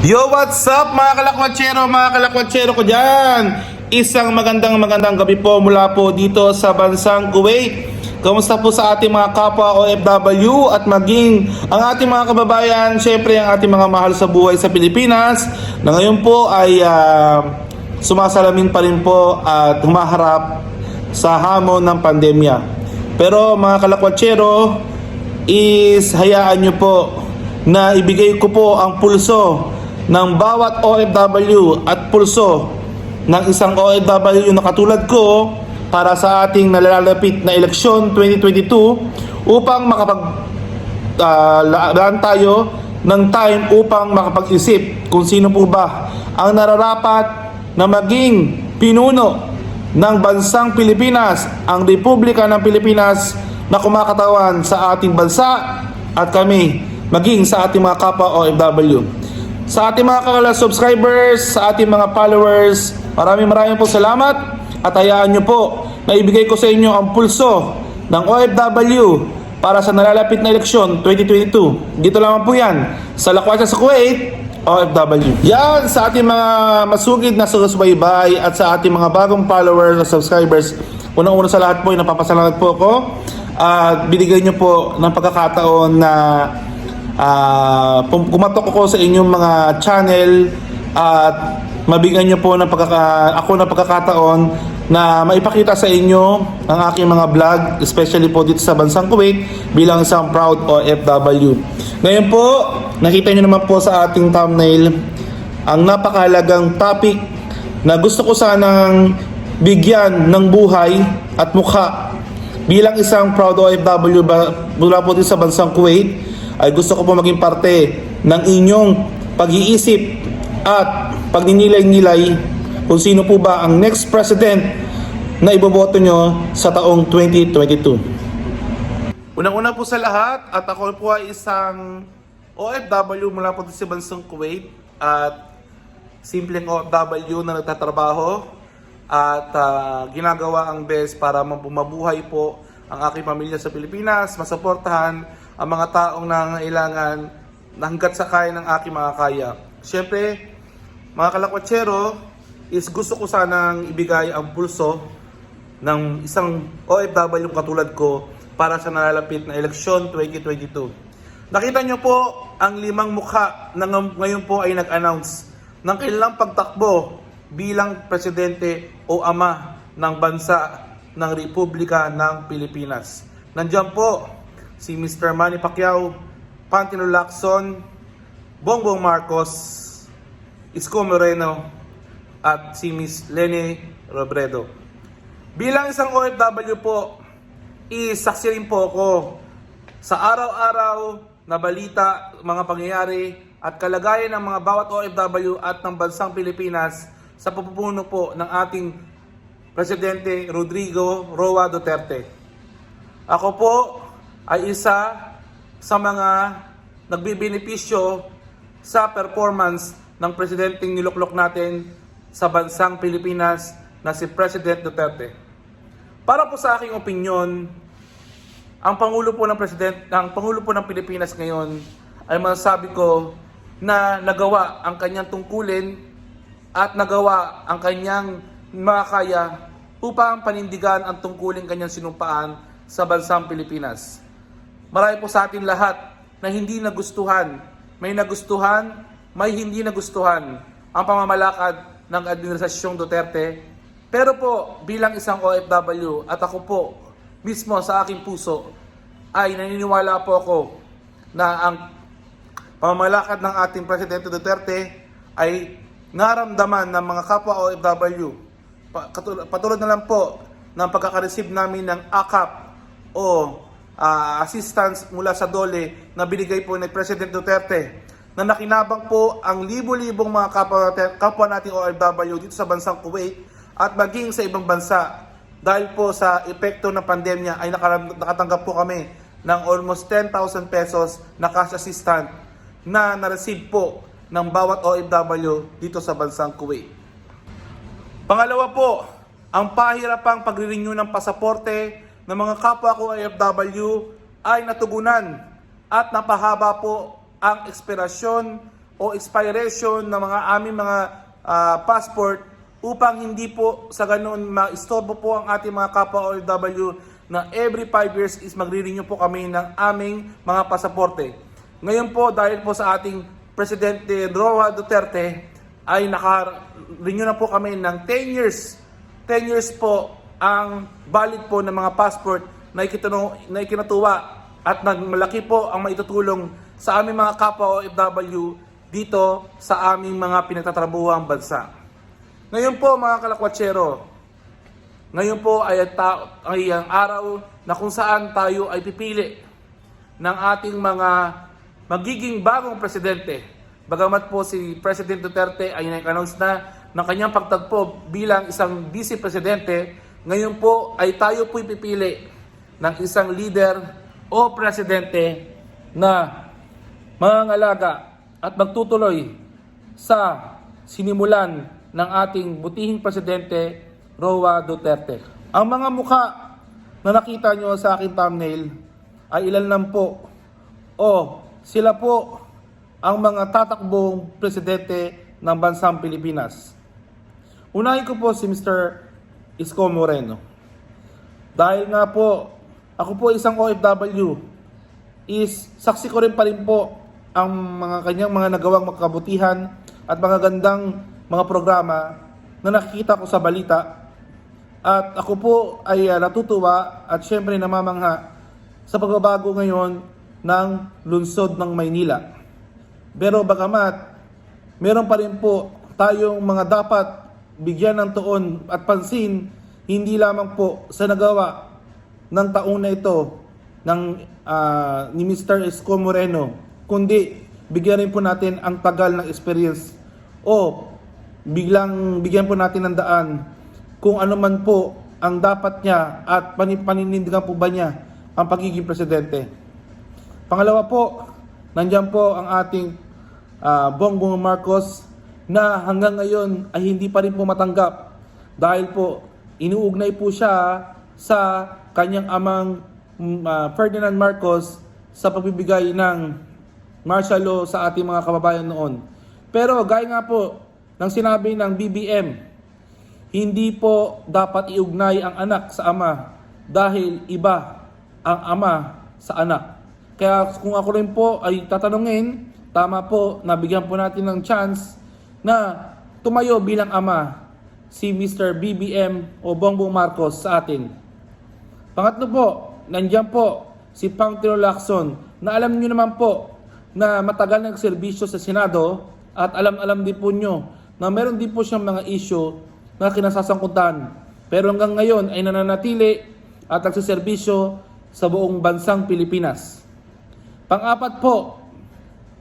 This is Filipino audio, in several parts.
Yo, what's up mga kalakwatsero ko dyan? Isang magandang gabi po mula po dito sa bansang Kuwait. Kamusta po sa ating mga kapwa OFW at maging ang ating mga kababayan, syempre ang ating mga mahal sa buhay sa Pilipinas na ngayon po ay sumasalamin pa rin po at humaharap sa hamon ng pandemya. Pero mga kalakwatsero, is hayaan nyo po na ibigay ko po ang pulso ng bawat OFW at pulso ng isang OFW na katulad ko para sa ating nalalapit na eleksyon 2022 upang laan tayo ng time upang makapag-isip kung sino po ba ang nararapat na maging pinuno ng bansang Pilipinas, ang Republika ng Pilipinas na kumakatawan sa ating bansa at kami maging sa ating mga kapwa OFW. Sa ating mga subscribers, sa ating mga followers, maraming po salamat at hayaan nyo po na ibigay ko sa inyo ang pulso ng OFW para sa nalalapit na eleksyon 2022. Dito lamang po yan sa Lakwatsa sa Kuwait, OFW. Yan sa ating mga masugid na susubaybay at sa ating mga bagong followers at subscribers. Unang-una sa lahat po, napapasalamat po ako at binigay nyo po ng pagkakataon na kumatok ako sa inyong mga channel at mabigyan nyo po ng pagkakataon na maipakita sa inyo ang aking mga vlog, especially po dito sa bansang Kuwait bilang isang proud OFW. Ngayon po, nakita nyo naman po sa ating thumbnail ang napakahalagang topic na gusto ko sanang bigyan ng buhay at mukha bilang isang proud OFW mula po dito sa bansang Kuwait. Ay gusto ko po maging parte ng inyong pag-iisip at pagninilay-nilay kung sino po ba ang next president na iboboto nyo sa taong 2022. Unang-una po sa lahat, at ako po ay isang OFW mula po sa bansang Kuwait at simpleng OFW na nagtatrabaho at ginagawa ang best para mabuhay po ang aking pamilya sa Pilipinas, masuportahan ang mga taong nangangailangan na hanggat sa kaya ng aking mga kaya. Siyempre, mga kalakwatsero, is gusto ko sanang ibigay ang pulso ng isang OFW katulad ko para sa nalalapit na eleksyon 2022. Nakita nyo po ang 5 mukha na ngayon po ay nag-announce ng kanilang pagtakbo bilang presidente o ama ng bansa ng Republika ng Pilipinas. Nandiyan po si Mr. Manny Pacquiao, Pantino Lacson, Bongbong Marcos, Isko Moreno, at si Ms. Leni Robredo. Bilang isang OFW po, isaksi rin po ako sa araw-araw na balita, mga pangyayari at kalagayan ng mga bawat OFW at ng bansang Pilipinas sa pamumuno po ng ating Presidente Rodrigo Roa Duterte. Ako po ay isa sa mga nagbibenepisyo sa performance ng presidenteng niluklok natin sa bansang Pilipinas na si President Duterte. Para po sa aking opinyon, ang Pangulo po ng Pilipinas ngayon ay masasabi ko na nagawa ang kanyang tungkulin at nagawa ang kanyang makakaya upang panindigan ang tungkulin kanyang sinumpaan sa bansang Pilipinas. Marami po sa atin lahat na hindi nagustuhan, may nagustuhan, may hindi nagustuhan ang pamamalakad ng administrasyong Duterte. Pero po bilang isang OFW at ako po mismo sa aking puso ay naniniwala po ako na ang pamamalakad ng ating Presidente Duterte ay naramdaman ng mga kapwa OFW. Patulad na lang po ng pagkakareceive namin ng AKAP o assistance mula sa DOLE na binigay po ni President Duterte na nakinabang po ang libo-libong mga kapwa nating OFW dito sa bansang Kuwait at maging sa ibang bansa. Dahil po sa epekto ng pandemya ay nakatanggap po kami ng almost 10,000 pesos na cash assistance na na-receive po ng bawat OFW dito sa bansang Kuwait. Pangalawa po, ang pahirapang pagre-renew ng pasaporte ng mga kapwa ko OFW ay natugunan at napahaba po ang ekspirasyon o expiration ng mga aming mga passport upang hindi po sa ganun ma-istorbo po ang ating mga kapwa OFW na every 5 years is magre-renew po kami ng aming mga pasaporte. Ngayon po dahil po sa ating Presidente Roa Duterte ay naka-renew na po kami ng 10 years. 10 years po ang valid po ng mga passport na ikinatuwa at malaki po ang maitutulong sa aming mga kapwa OFW dito sa aming mga pinagtatrabuhang bansa. Ngayon po mga kalakwatsero, ngayon po ay ang araw na kung saan tayo ay pipili ng ating mga magiging bagong presidente. Bagamat po si President Duterte ay nag-announce na ng kanyang pagtagpo bilang isang vice presidente, ngayon po ay tayo po'y pipili ng isang leader o presidente na mangangalaga at magtutuloy sa sinimulan ng ating butihing presidente Roa Duterte. Ang mga mukha na nakita nyo sa aking thumbnail ay ilan lang po o sila po ang mga tatakbong presidente ng bansang Pilipinas. Unahin ko po si Mr. Isko Moreno. Dahil nga po, ako po isang OFW, is saksi ko rin pa rin po ang mga kanyang mga nagawang makabutihan at mga gandang mga programa na nakikita ko sa balita. At ako po ay natutuwa at syempre namamangha sa pagbabago ngayon ng lungsod ng Maynila. Pero bagamat meron pa rin po tayong mga dapat bigyan ng tuon at pansin, hindi lamang po sa nagawa ng taon na ito ni Mr. Isko Moreno, kundi bigyan rin po natin ang tagal ng experience o bigyan po natin ng daan kung ano man po ang dapat niya at paninindigan po ba niya ang pagiging presidente. Pangalawa po, nandiyan po ang ating Bongbong Marcos na hanggang ngayon ay hindi pa rin po matanggap dahil po inuugnay po siya sa kanyang amang Ferdinand Marcos sa pagbibigay ng martial law sa ating mga kababayan noon. Pero gaya nga po ng sinabi ng BBM, hindi po dapat iugnay ang anak sa ama dahil iba ang ama sa anak. Kaya kung ako rin po ay tatanungin, tama po, nabigyan po natin ng chance na tumayo bilang ama si Mr. BBM o Bongbong Marcos sa atin. Pangatlo po, nandiyan po si Pangtilo Lacson na alam niyo naman po na matagal na nagserbisyo sa Senado at alam din po nyo na meron din po siyang mga issue na kinasasangkutan. Pero hanggang ngayon ay nananatili at nagsiservisyo sa buong bansang Pilipinas. Pang-apat po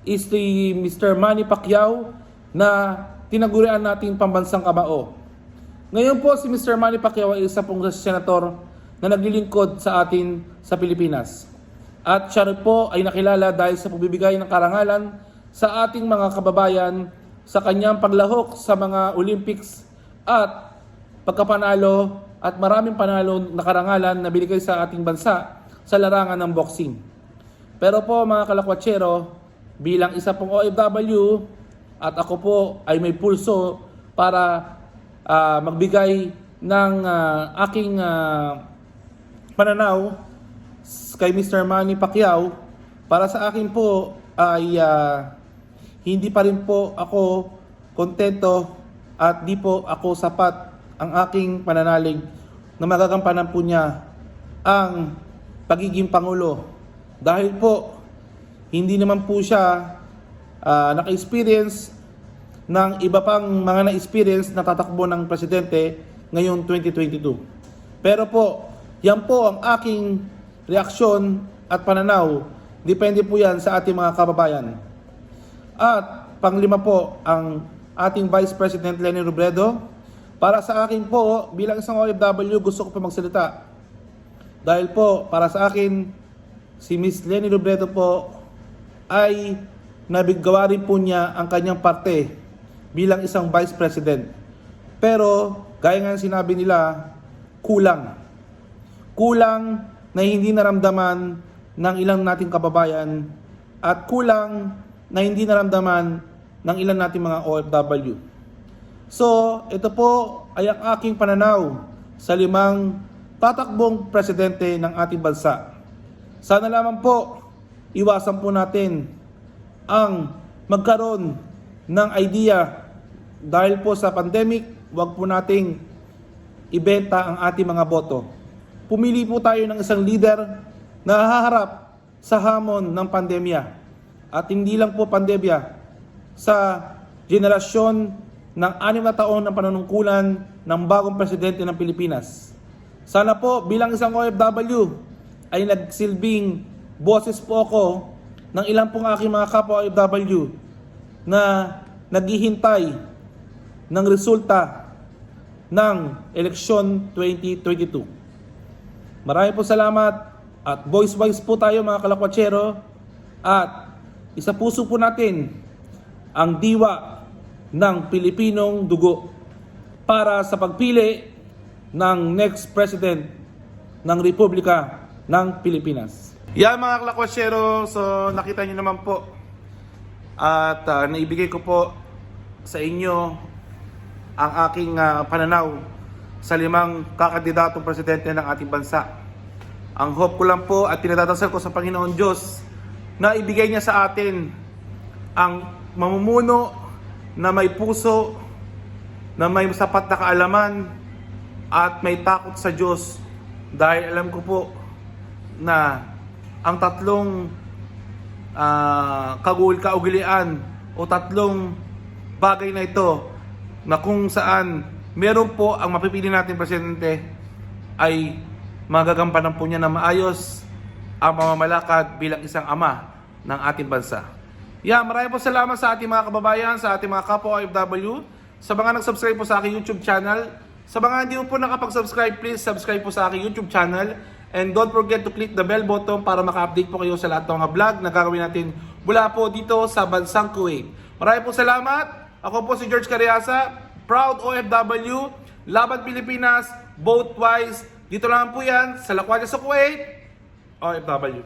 is si Mr. Manny Pacquiao na tinagurian nating pambansang kamao. Ngayon po si Mr. Manny Pacquiao ay isa pong senator na naglilingkod sa atin sa Pilipinas. At siya po ay nakilala dahil sa pagbibigay ng karangalan sa ating mga kababayan sa kanyang paglahok sa mga Olympics at pagkapanalo at maraming panalo na karangalan na binigay sa ating bansa sa larangan ng boxing. Pero po mga kalakwatsero, bilang isa pong OFW at ako po ay may pulso para magbigay ng aking pananaw kay Mr. Manny Pacquiao, para sa akin po ay hindi pa rin po ako kontento at di po ako sapat ang aking pananalig na magagampanan po niya ang pagiging Pangulo. Dahil po, hindi naman po siya naka-experience ng iba pang mga na-experience na tatakbo ng presidente ngayong 2022. Pero po, yan po ang aking reaksyon at pananaw. Depende po yan sa ating mga kababayan. At panglima po, ang ating Vice President Leni Robredo. Para sa akin po, bilang isang OFW, gusto ko po magsalita. Dahil po, para sa akin, si Miss Leni Robredo po ay nabiggawa rin po niya ang kanyang parte bilang isang Vice President. Pero, gaya nga sinabi nila, kulang. Kulang na hindi naramdaman ng ilang nating kababayan at kulang na hindi naramdaman ng ilan nating mga OFW. So, ito po ay ang aking pananaw sa 5 tatakbong presidente ng ating bansa. Sana lamang po, iwasan po natin ang magkaroon ng idea dahil po sa pandemic, wag po nating ibenta ang ating mga boto. Pumili po tayo ng isang leader na haharap sa hamon ng pandemya. At hindi lang po pandemya, sa generasyon ng 6 na taon ng panunungkulan ng bagong presidente ng Pilipinas. Sana po bilang isang OFW ay nagsilbing boses po ako ng ilang pong aking mga kapwa OFW na naghihintay ng resulta ng eleksyon 2022. Marami po salamat at voice po tayo mga kalakwatsero at isa puso po natin ang diwa ng Pilipinong dugo para sa pagpili ng next president ng Republika ng Pilipinas. Yan mga kalakwasyero, so nakita niyo naman po at naibigay ko po sa inyo ang aking pananaw sa 5 kakandidatong presidente ng ating bansa. Ang hope ko lang po at tinadadasal ko sa Panginoon Diyos na ibigay niya sa atin ang mamumuno na may puso, na may sapat na kaalaman at may takot sa Diyos, dahil alam ko po na ang 3 kaugalian o 3 bagay na ito na kung saan meron po ang mapipili natin presidente ay magagampanan po niya na maayos ang pamamalakad bilang isang ama ng ating bansa. Maraming po salamat sa ating mga kababayan, sa ating mga kapwa OFW, sa mga nag-subscribe po sa aking YouTube channel. Sa mga hindi po nakapag-subscribe, please subscribe po sa aking YouTube channel. And don't forget to click the bell button para maka-update po kayo sa lahat ng mga vlog na gagawin natin mula po dito sa bansang Kuwait. Maraming po salamat. Ako po si George Cariasa, proud OFW, Laban Pilipinas, vote twice. Dito lang po yan sa Lakwatya sa Kuwait, OFW.